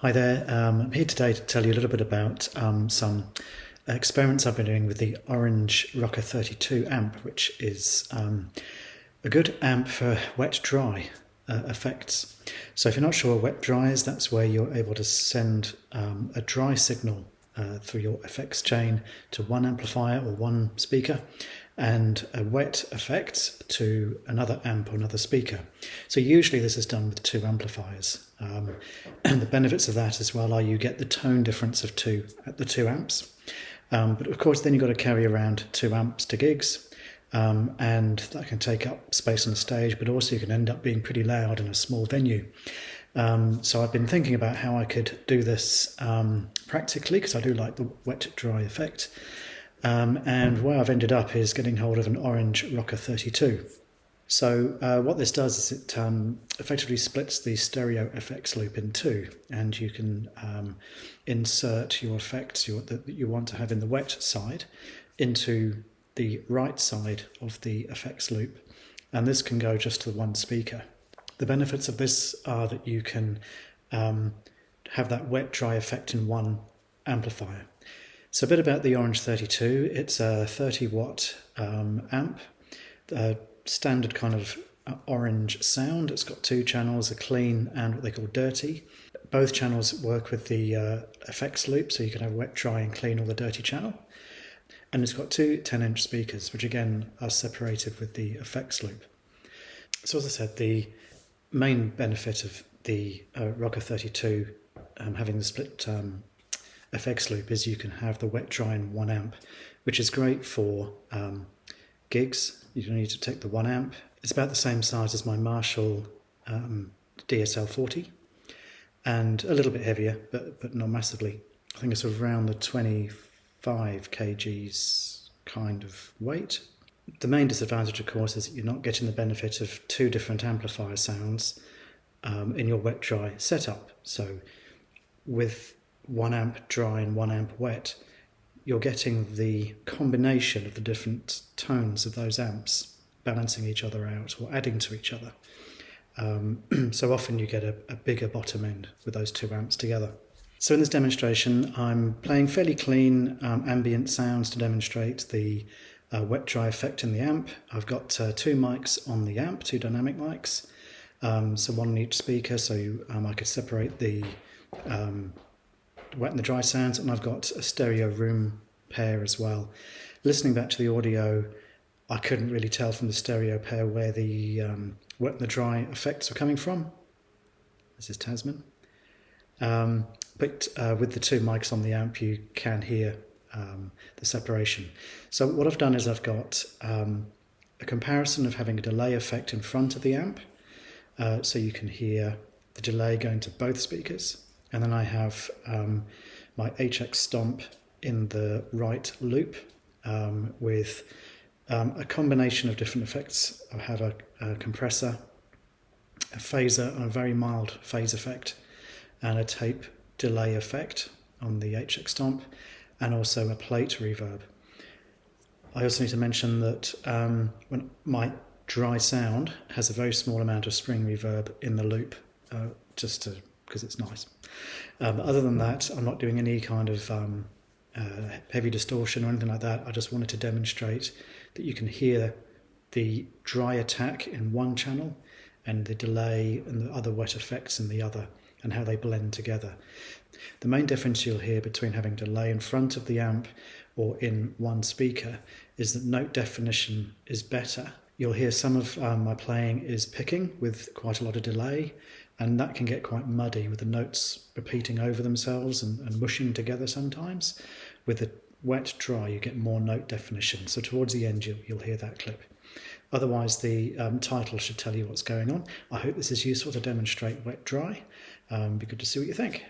Hi there, I'm here today to tell you a little bit about some experiments I've been doing with the Orange Rocker 32 amp, which is a good amp for wet-dry effects. So if you're not sure what wet-dry is, that's where you're able to send a dry signal through your effects chain to one amplifier or one speaker, and a wet effect to another amp or another speaker. So usually this is done with two amplifiers. And the benefits of that as well are you get the tone difference of the two amps. But of course then you've got to carry around two amps to gigs, and that can take up space on the stage, but also you can end up being pretty loud in a small venue. So I've been thinking about how I could do this practically, because I do like the wet-dry effect. And where I've ended up is getting hold of an Orange Rocker 32. So what this does is it effectively splits the stereo effects loop in two, and you can insert your effects that you want to have in the wet side into the right side of the effects loop, and this can go just to the one speaker. The benefits of this are that you can have that wet-dry effect in one amplifier. So a bit about the Orange 32. It's a 30 watt amp, standard kind of orange sound. It's got two channels, a clean and what they call dirty. Both channels work with the effects loop, so you can have wet, dry and clean or the dirty channel. And it's got two 10-inch speakers, which again are separated with the effects loop. So as I said, the main benefit of the Rocker 32 having the split effects loop is you can have the wet dry in one amp, which is great for gigs. You don't need to take the one amp. It's about the same size as my Marshall DSL 40 and a little bit heavier, but not massively. I think it's around the 25 kgs kind of weight. The main disadvantage, of course, is that you're not getting the benefit of two different amplifier sounds in your wet dry setup. So with one amp dry and one amp wet, you're getting the combination of the different tones of those amps balancing each other out or adding to each other. So often you get a bigger bottom end with those two amps together. So in this demonstration I'm playing fairly clean ambient sounds to demonstrate the wet dry effect in the amp. I've got two mics on the amp, two dynamic mics, so one on each speaker, so I could separate the wet and the dry sounds, and I've got a stereo room pair as well. Listening back to the audio, I couldn't really tell from the stereo pair where the wet and the dry effects were coming from. This is Tasman. But with the two mics on the amp, you can hear the separation. So what I've done is I've got a comparison of having a delay effect in front of the amp, so you can hear the delay going to both speakers. And then I have my HX stomp in the right loop with a combination of different effects. I have a compressor, a phaser, and a very mild phase effect, and a tape delay effect on the HX stomp, and also a plate reverb. I also need to mention that when my dry sound has a very small amount of spring reverb in the loop, because it's nice. Other than that, I'm not doing any kind of heavy distortion or anything like that. I just wanted to demonstrate that you can hear the dry attack in one channel and the delay and the other wet effects in the other, and how they blend together. The main difference you'll hear between having delay in front of the amp or in one speaker is that note definition is better. You'll hear some of my playing is picking with quite a lot of delay, and that can get quite muddy with the notes repeating over themselves and mushing together sometimes. With the wet dry, you get more note definition, so towards the end you'll hear that clip. Otherwise, the title should tell you what's going on. I hope this is useful to demonstrate wet dry. Be good to see what you think.